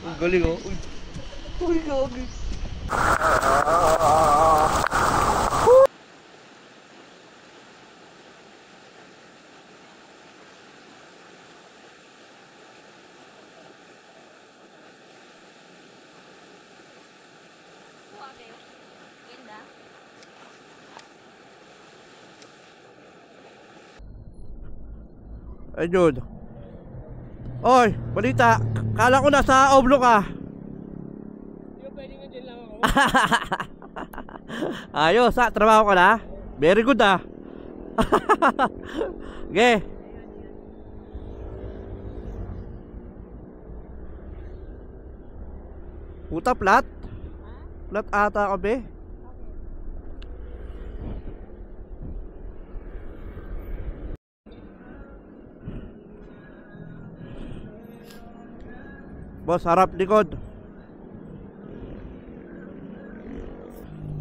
Ang galing oh. Uy. Uy, gagi. Ayun. Oy, balita. Kala ko nasa oblo ka. Hindi pwede nga din lang ako. Ayos, trabaho ka na? Very good ah. Okay. Puta, plat? Plat ata ka be? Boss, harap likod.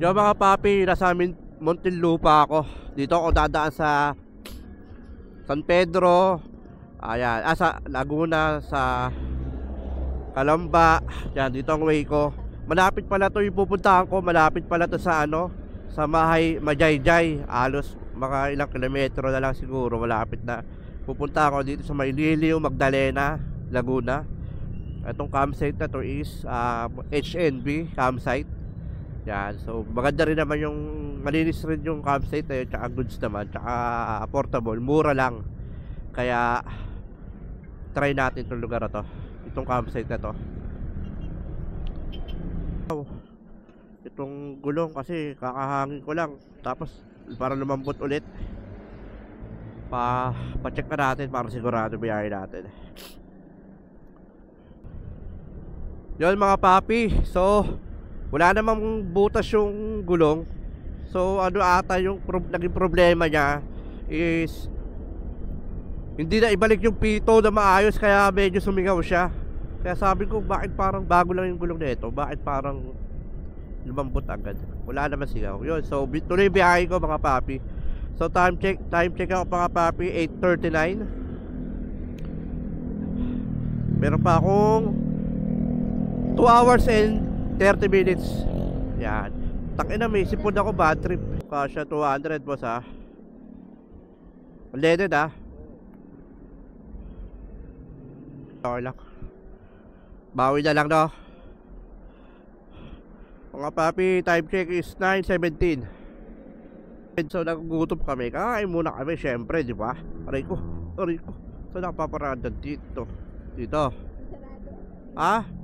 Yo mga papi, nasa Muntinlupa ako. Dito ako dadaan sa San Pedro. Ayan, sa Laguna, sa Calamba. Yan, dito ang way ko. Malapit pala to yung pupuntahan ko. Malapit pala to sa ano, sa Majayjay. Halos mga ilang kilometro na lang siguro. Malapit na. Pupunta ako dito sa Mayliliw, Magdalena, Laguna. Itong campsite na to is HNB campsite. Yan, so maganda rin naman yung, malinis rin yung campsite na yun, tsaka goods naman, tsaka portable, mura lang. Kaya try natin itong lugar na to, itong campsite na to. Itong gulong kasi kakahangin ko lang, tapos para lumambot ulit. Pa-check na natin para sigurado biyahe natin. Yun mga papi, so wala namang butas yung gulong. So ano ata yung naging problema niya is hindi na ibalik yung pito na maayos, kaya medyo sumingaw siya. Kaya sabi ko, bakit parang bago lang yung gulong nito, bakit parang lumambot agad. Wala naman singaw. Yun, so tuloy biyahe ko mga papi. So time check ako mga papi, 8:39. Meron pa akong 2 hours and 30 minutes. Yan. Takina, may sipod ako, bad trip. Kasya 200 boss ha. Unleaded ha. Okay lang. Bawi na lang no. Mga papi, time check is 9:17. So nagugutom kami. Kakain muna kami syempre, di ba? Aray ko. So nakapaparada dito. Ha?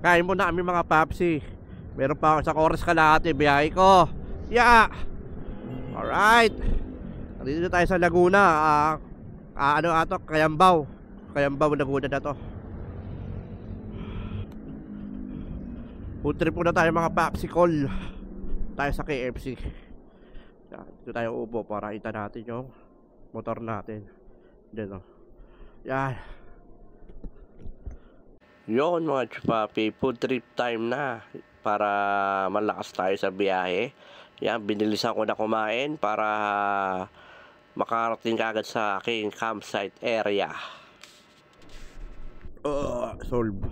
Kain muna kami mga papsi. Meron pa ako sa oras kalahati biyahe ko. Yeah. Alright. Dito tayo sa Laguna. Ano ato? Kayambao, Laguna na to. Food trip muna tayo mga popsicle. Tayo sa KFC. Dito tayo upo para kita natin yung motor natin. Dito. Yan. Yun mga chupapi, food trip time na para malakas tayo sa biyahe. Yan, binilisan ko na kumain para makarating kagad sa aking campsite area. Solve.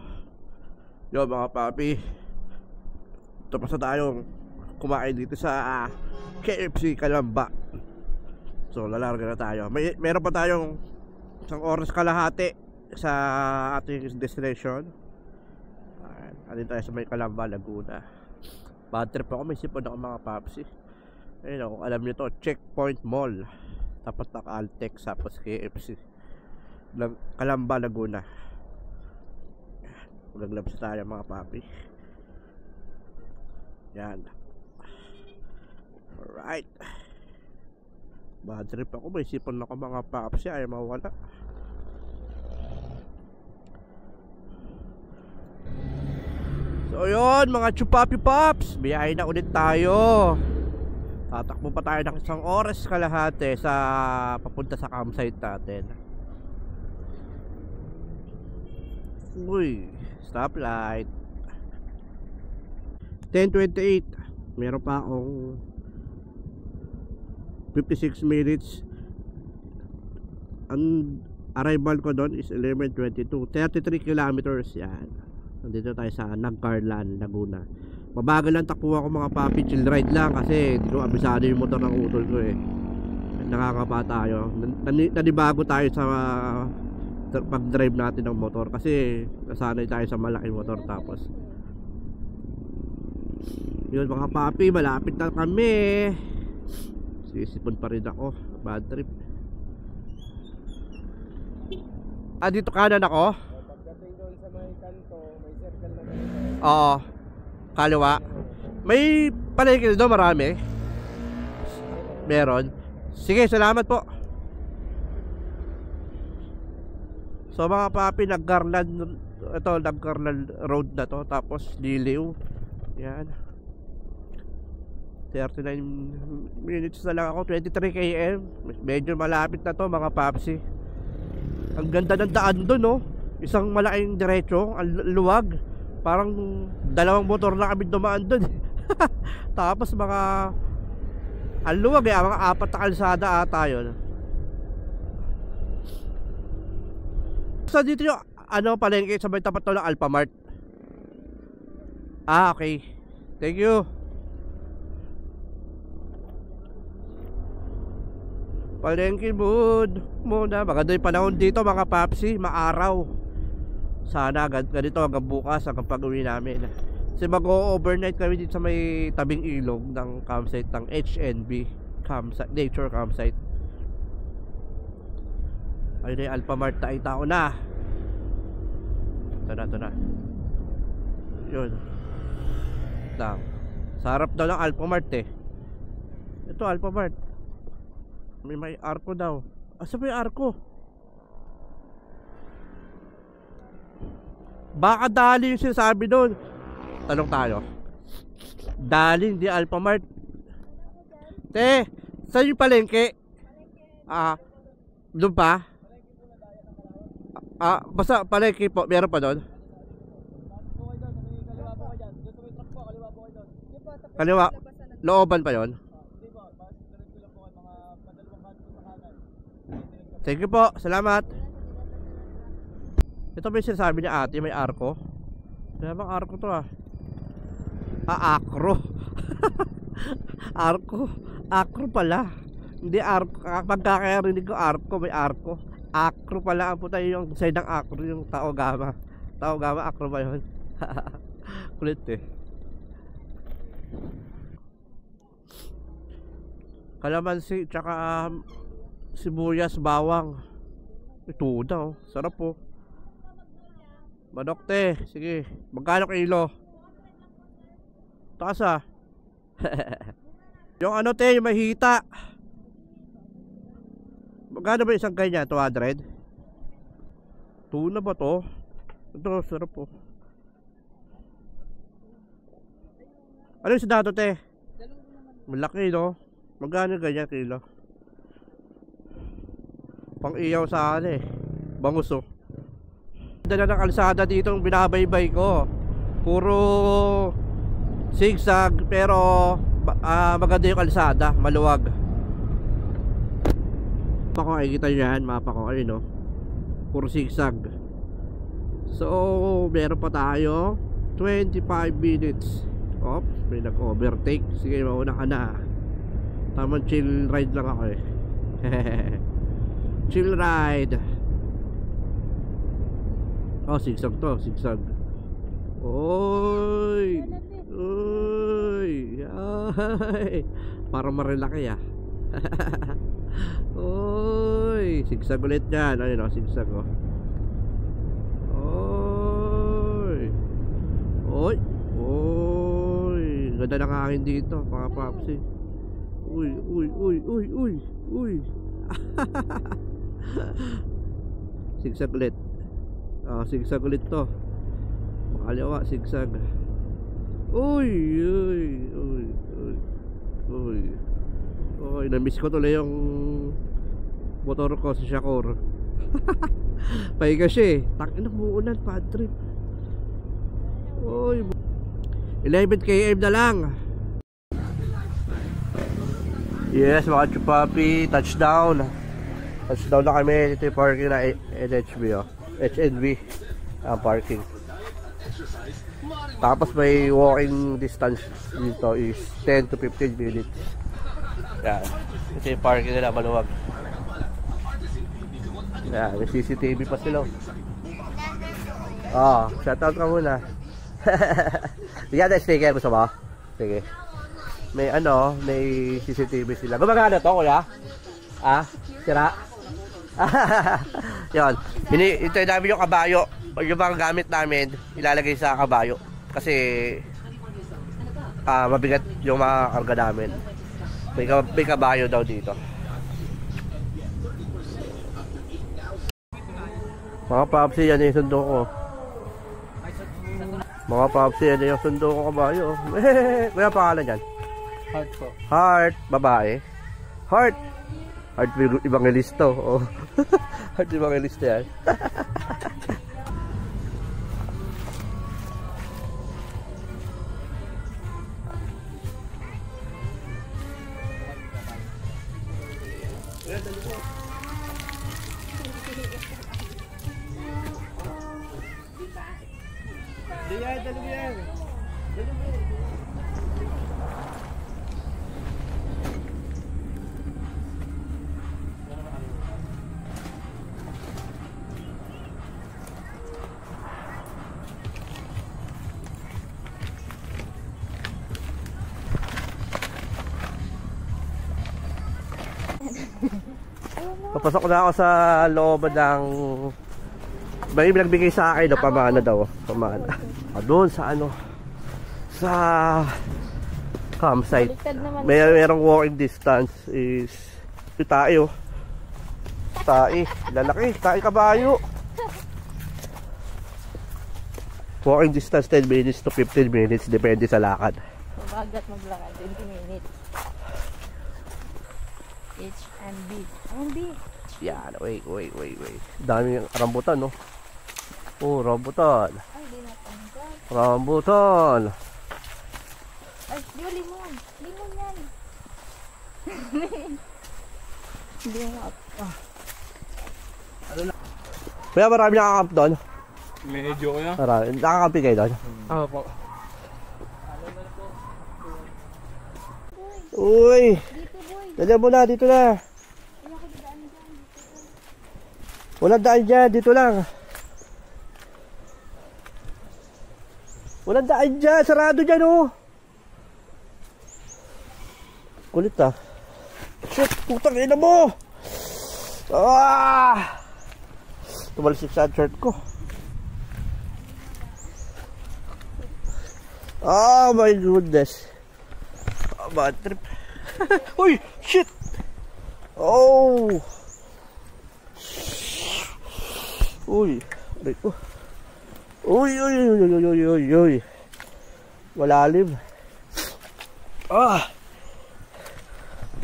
Yun mga papi, tapos na tayong kumain dito sa KFC Calamba. So lalarga na tayo. Meron pa tayong 1 oras kalahati sa ating destination. Atin tayo sa may Calamba, Laguna. Bad trip ako, may sipon ako mga papsi. Ayun ako, alam nyo to, Checkpoint Mall, tapat na Caltex, tapos KFC Calamba, Laguna. Laglabs tayo mga papi. Yan. Alright. Bad trip ako, may sipon ako mga papsi, ayaw mawala. So yun mga chupapi pops, biyahe na ulit tayo. Tatakbo pa tayo ng 1 oras kalahati sa papunta sa campsite natin. Uy, stoplight. 10:28. Meron pa akong 56 minutes. Ang arrival ko doon is 11:22. 33 kilometers yan. Nandito tayo sa Nagcarlan, Laguna. Mabagal lang takbo ako mga papi, chill ride lang kasi hindi ko abisado yung motor ng utol ko eh. Nakakapa tayo. Nanibago tayo sa pag-drive natin ng motor kasi nasanay tayo sa malaking motor. Tapos yun mga papi, malapit na kami. Sisipon pa rin ako. Bad trip. Dito kanan ako? Pagdating doon sa may kanto, may circle na ganito. Oo. Kaliwa. May palengke doon, marami. Meron. Sige, salamat po. So mga papi, Nagcarlan road na to. Tapos Liliw. Yan. 39 minutes na lang ako. 23 km. Medyo malapit na to mga papsi. Ang ganda ng daan doon, no? Isang malaking diretso, ang luwag. Parang dalawang motor na kami dumaan doon. Tapos mga ang luwag eh, mga 4 na kalsada ata yun. So dito yung palengke sa may tapat to ng Alphamart. Okay. Thank you. Palengke mood muna. Maganda yung panahon dito mga papsi. Maaraw. Sana ganito hanggang bukas, hanggang pag-uwi namin. Kasi mag-overnight kami dito sa may tabing ilog ng campsite ng HNB campsite, Nature Campsite. Ayun na yung Alphamart, tayo tao na. Ito na yun lang. Sa harap daw ng Alphamart eh. Ito Alphamart. May arko daw. Asa ba yung arko? Baka Dali yung sinasabi doon. Tanong tayo. Dali, hindi Alphamart. Te, saan yung palengke? Doon pa? Basta palengke po, meron pa doon? Kaliwa, looban pa yon. Thank you po, salamat. Ito may sinasabi niya ate, may arko. Kaya bang arko to akro. Akro pala. Hindi arko, pagkakarinig ko arko, may arko. Akro pala, ang puta yung side ng akro, yung Tao Gama. Tao Gama, akro ba yun? Kulit eh. Kalamansi, tsaka sibuyas, bawang. Ito daw, sarap po. Manok te, sige. Magkano kilo? Taas yung te, yung mahita. Magkano ba isang ganyan? 200? Tuna ba to? Ito, sarap po. Ano yung sinato te? Malaki no? Magkano ganyan kilo? Pang iyaw sa bangus Dala ng kalsada dito ang binabaybay ko. Puro zigzag pero maganda yung kalsada, maluwag. Mapa ko, ay kita yan, mapa ko ayun no. Puro zigzag. So meron pa tayo 25 minutes. Oops, may nag-overtake. Sige, mauna ka na. Tamang chill ride lang ako chill ride. Zigzag to, zigzag. Oy! Ay! Para marilaki Oy! Zigzag ulit yan. Ayun zigzag Oy! Oy! Oy! Ganda ng hangin dito, mga papsi. Uy! Zigzag ulit. Zigzag ulit to. Kaliwa, zigzag. Uy, namiss ko tuloy yung motor ko sa Shakur. Pahiga siya Takin na muunan, bad trip. Uy, 11 km na lang. Yes, mga chupapi, touchdown. Touchdown na kami. Ito yung parking na NHB HNB ang parking. Tapos may walking distance dito is 10 to 15 minutes. Yan. Ito yung parking nila, maluwag. Yan, may CCTV pa sila. Shoutout ka muna. Bigyan na sticker, gusto mo? Sige. May may CCTV sila. Gumagana to, kuya? Sira? Yun. Ito namin yung kabayo. Yung mga gamit namin, ilalagay sa kabayo. Kasi, mabigat yung mga karga namin. May kabayo daw dito. Mga papsi, yan yung sundo ko. Mga papsi, yan yung sundo ko kabayo. Kaya pangalan dyan? Heart po. Heart, babae. Heart. Heart Evangelista. Oh. Heart Evangelista yan. Papasok na ako sa loob ng may nagbigay sa akin pamana daw, pamana. Doon sa sa campsite. Merong walking distance is tayo. Lalaki, kabayo. Walking distance 10 minutes to 15 minutes depende sa lakad. Mabagat maglakad 20 minutes. H and B. Yan, wait. Dami yung rambutan, no? Oh, rambutan. Ay, di natanggal. Rambutan. Ay, di ba limon? Limon yan. Hindi mo Kaya marami nakakamp doon. Medyo ko yan. Marami. Nakakampi kayo doon? Oo po. Uy! dito, boy. Dali mo na, dito na. Ayoko daan dyan. Walang daan dyan, dito lang. Walang daan dyan, sarado dyan, oh. Kulit, ah. Shit, putang ina mo. Tumalsik sa shirt ko. Oh my goodness. Bad trip. Uy, shit. Oh. Uy, aray ko. Uy. Malalim.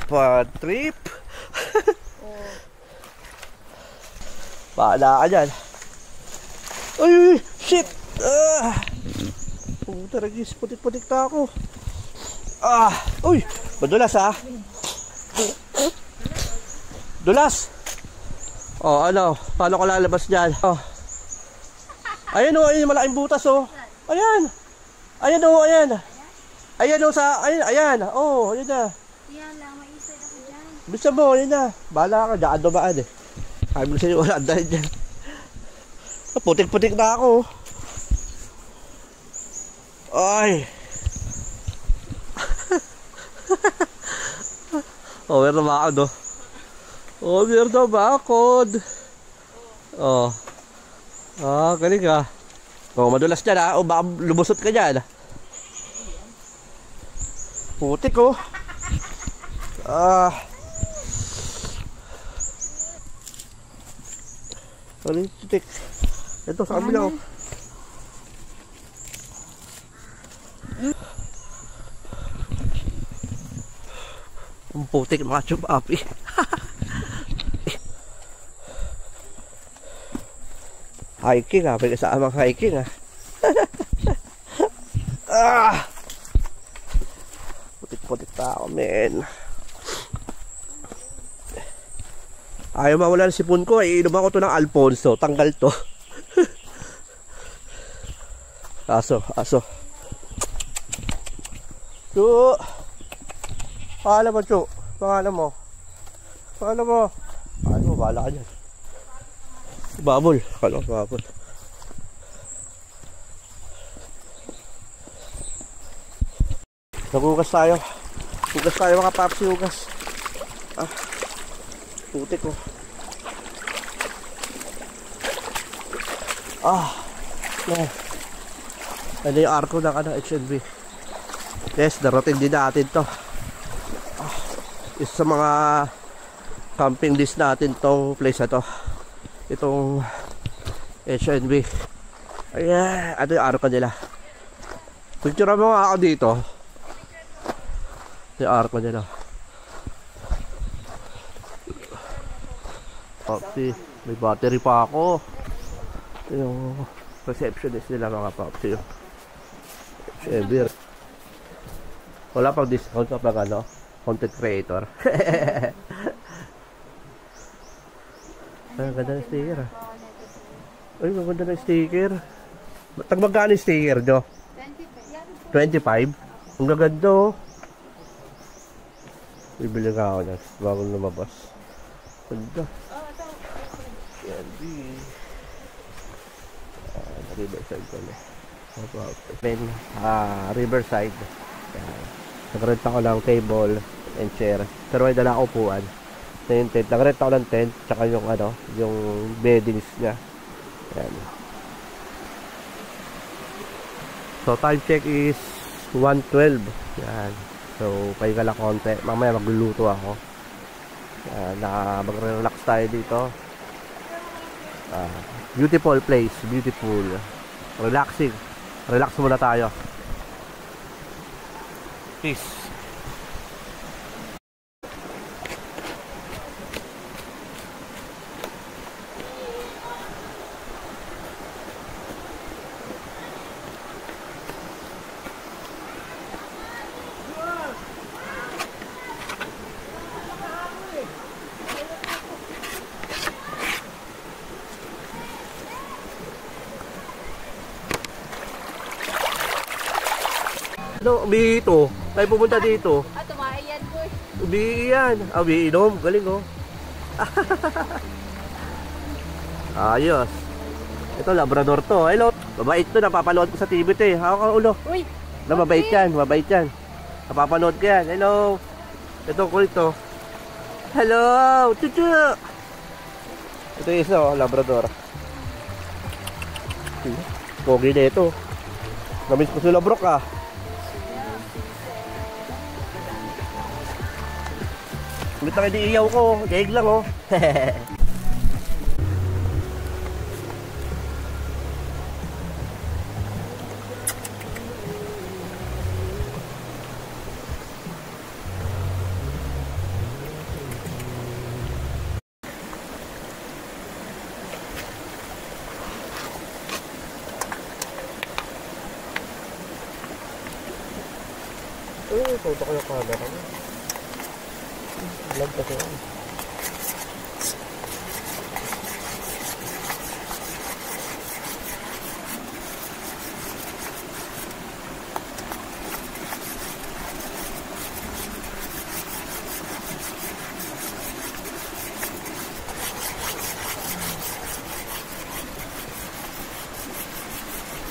Bad trip. Paala ka dyan. Uy, shit. Puta ragis, putik-putik na ako. Uy, madulas ha. Dulas. Paano ko lalabas dyan? Ayan ayun yung malaking butas Ayan. Ayan ayan. Ayan ayan. Ayan na. Yan lang, may isay ako dyan. Bisa mo, ayan na. Bahala ka, daan dumaan eh. Sabi ko sa'yo, wala dahil dyan. Putik-putik na ako. Ay. Meron na bakod meron na bakod. Galing ka. Madulas dyan ha. Baka lumusot ka dyan. Putik putik. Ito sa kabila Ang putik mga chupapi. Hiking may kasamang hiking putik-putik pa ako men. Ayaw mawala ng sipon ko, iinom ako to ng Alfonso, tanggal to. Aso. Chu! Pangalan mo, Chu? Pangalan mo? Bahala ka dyan. Babol. Kala ko babol. Nagugas tayo. Hugas tayo mga papsi, hugas. Putik ko. Ano yung arko ng HNB. Yes, darating din natin to. Isa sa mga camping list natin tong place na to. Itong HNB. Ayan, ano yung arko nila. Picture mo nga ako dito. Ito yung arko nila. Papsi, may battery pa ako. Yung receptionist nila mga papsi. HNB. Wala pang discount kapag content creator. Ang ganda ng sticker. Ay, maganda ng sticker. Magkano yung sticker nyo? 25? Ang gaganda oh. Bibili nga ako yan bago lumabas. Ganda. Riverside ko na. Riverside. Nag-rent ako ng table and chair. Pero may dala upuan. Na yung tent. Nag-rent ako ng tent. Tsaka yung yung beddings niya. Ayan. So time check is 1:12. Yan. So pahinga lang konti. Mamaya magluluto ako. Yan. Mag-relax tayo dito. Beautiful place. Beautiful. Relaxing. Relax muna tayo. Peace. Dito. Tayo pumunta dito. Tumayan ko eh. Umiiyan. Umiinom. Galing oh. Ayos. Ito Labrador to. Hello. Mabait to. Napapanood ko sa TV to eh. Hawak ang ulo. Uy. Mabait yan. Mabait yan. Napapanood ko yan. Hello. Ito ko ito. Hello. Chuchu. Ito yung isa oh. Labrador. Pogi na ito. Namiss ko sila Brok ah. Ulit na kiniiyaw ko, daig lang oh. Ito ko yung camera mo. Vlog kasi yan.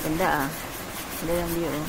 Ganda ah. Ganda yung view oh.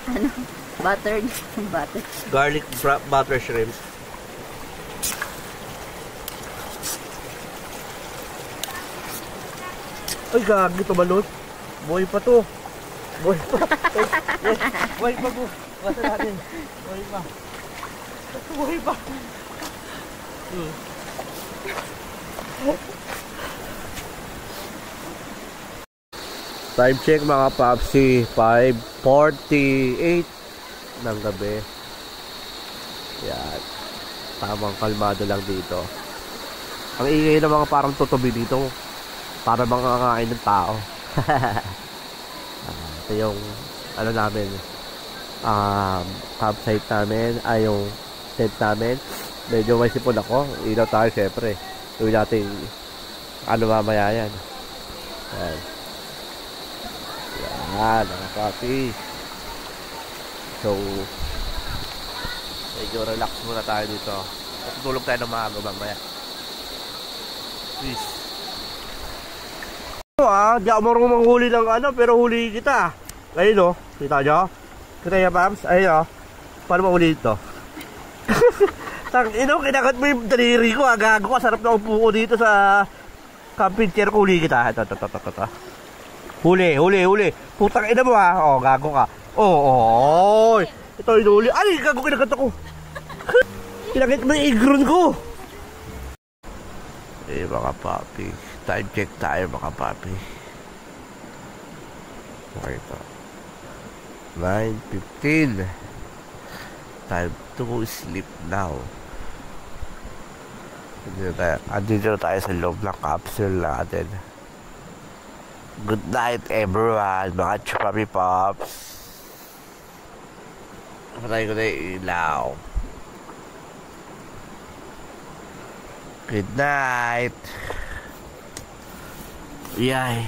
Ano? Buttered. Butter. Garlic butter shrimp. Ay, gagi ito balot. Buhay pa to. Buhay pa. Buhay pa po. Basta natin. Buhay pa. Buhay pa. Time check mga papsi. 5:48 ng gabi. Yan. Tamang kalmado lang dito. Ang ingay ng mga parang tutubi dito. Para mga kakain ng tao. Ito yung ano namin, campsite namin, yung tent namin. Medyo may sipon ako. Ilaw tayo syempre. Tuloy natin ano mamaya yan. Yan. Yan, mga papi. So medyo relax muna tayo dito. Tutulog tayo ng maaga mamaya. Peace. Di ako marunong manghuli ng ano, pero huli kita. Ayun o, kita nyo? Kita nyo, Pams? Ayun o. Paano mahuli ito? Tang ino, kinagat mo yung daliri ko. Gago ka, sarap na upo ko dito sa camping chair. Huli kita. Ito. Huli. Putang ina mo ha. O, gago ka. Oo. Ito yung huli. Ay, gago, kinagat ako. Kinagat mo yung igron ko. Eh, mga papi. Time check tayo mga papi. Okay pa. 9:15. Time to sleep now. Andito tayo sa loob ng capsule natin. Good night everyone, mga chupapi pops. Patay ko na yung ilaw. Good night. Yay.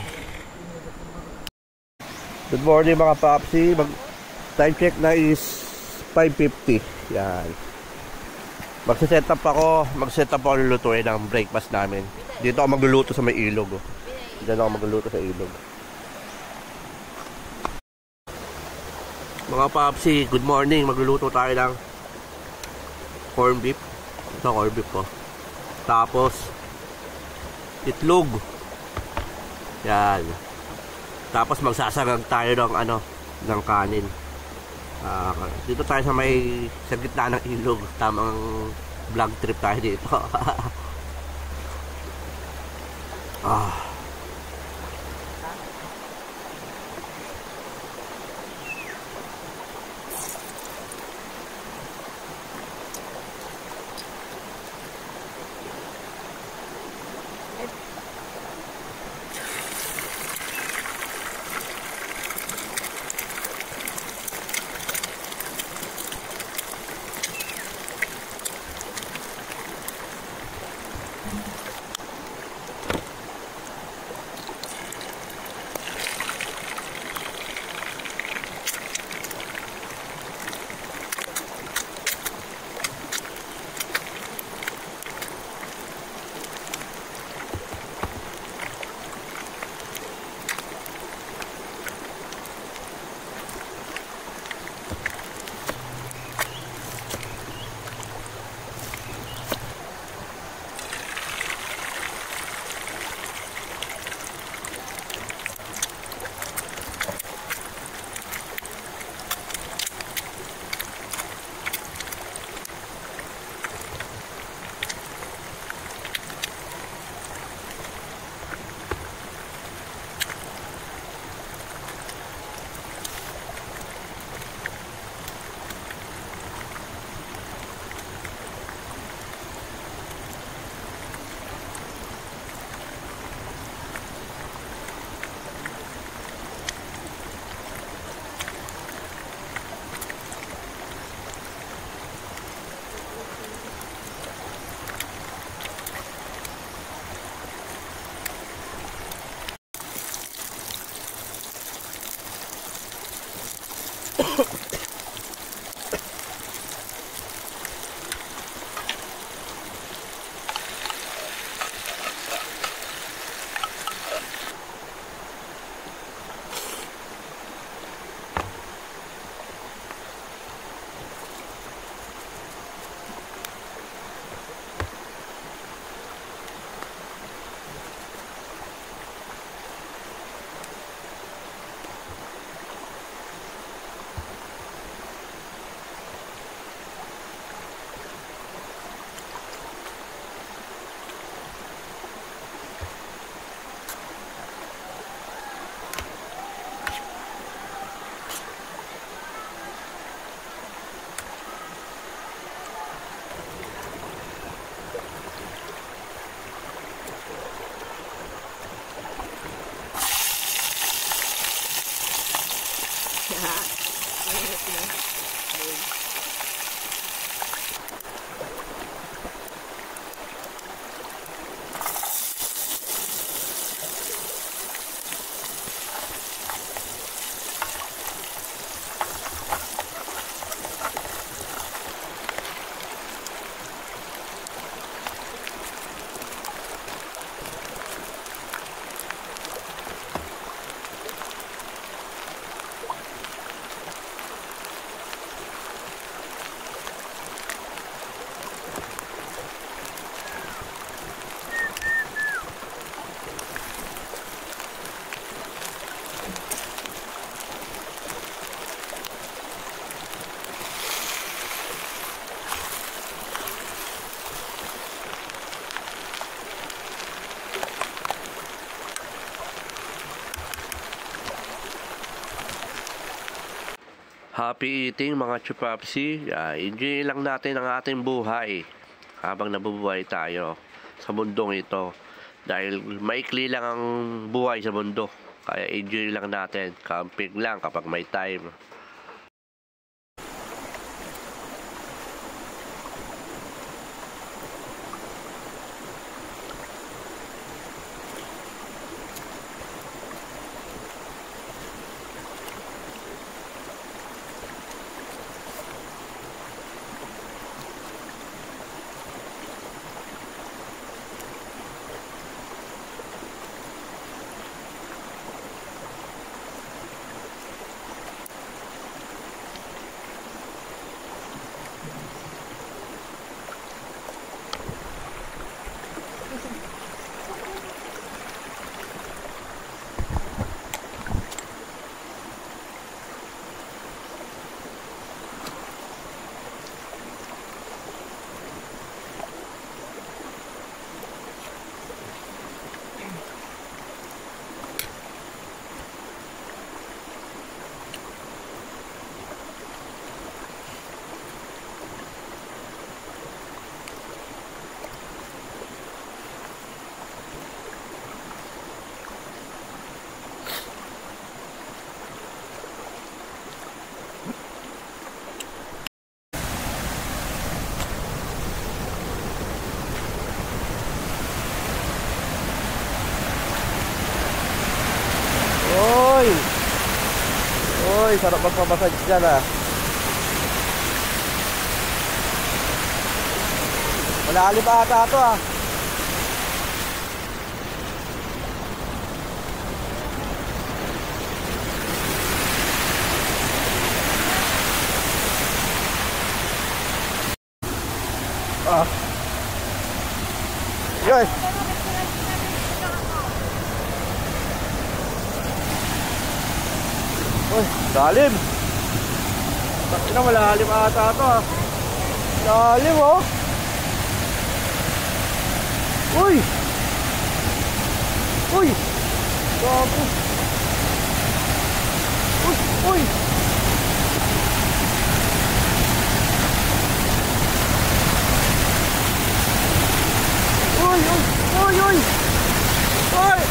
Good morning mga papsi. Time check na is 5:50. Yan. Magse-set up ako lulutuin ng breakfast namin. Dito ako magluluto sa may ilog. Diyan ako magluluto sa ilog. Mga papsi, good morning. Magluluto tayo ng corn beef. Ito corn beef ko. Tapos itlog. Yan. Tapos magsasagag tayo ng kanin. Dito tayo sa gitna ng ilog. Tamang vlog trip tayo dito. Happy eating mga chupapsi. Enjoy lang natin ang ating buhay habang nabubuhay tayo sa mundong ito. Dahil maikli lang ang buhay sa mundo. Kaya enjoy lang natin. Camping lang kapag may time. Oy, sarap magpamassage dyan ah. Malalim pa ata ito ah. Yoy! Uy, lalim. Bakit na malalim ata ito ah. Lalim oh. Uy! Uy! Gago. Uy! Uy! Uy! Uy! Uy! Uy! Uy!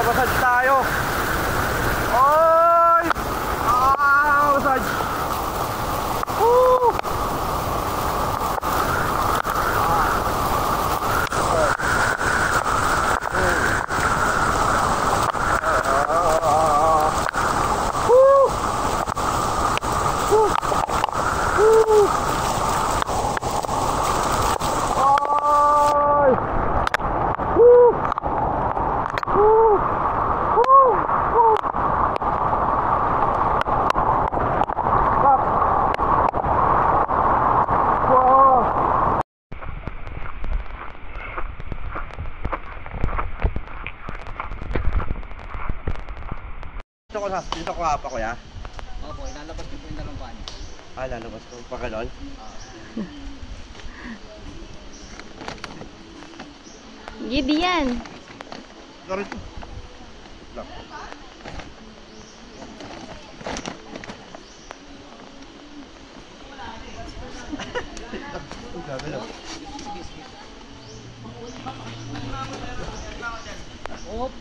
Massage tayo. Oy! Massage. Woo! Dito ko hapa ko ya? Opo, ilalabas ko po yung dalawang paa niya. Lalabas ko pa ganon? Gidi yan. Ganito. Lang. Grabe lang. Op!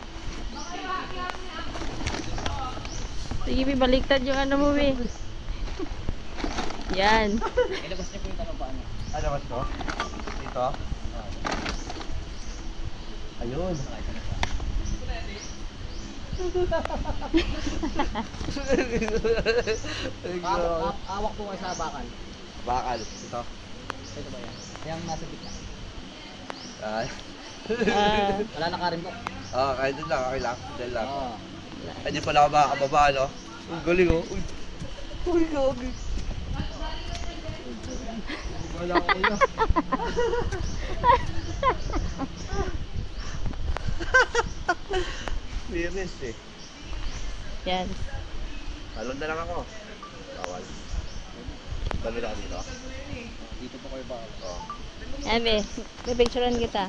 Sige, baliktad yung ano mo, eh. Yan. Ilabas niyo po yung dalawang paa niya. Labas ko? Dito? Ayun. Awak po kayo sa bakal. Bakal. Ito. Ito ba yan? Yung nasa gitna. Ay. Wala na ka rin po. Kahit doon lang. Okay lang. Diyan lang. Oo. Hindi pala ako makakababa, no? Ang galing oh. Uy. Uy, gagi. Wala ko yun. Clearness eh. Yan. Talon na lang ako. Bawal. Dami na dito. Dito po kayo ba? Oo. Yan, be. Pipicturean kita.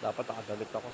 Dapat nakagamit ako.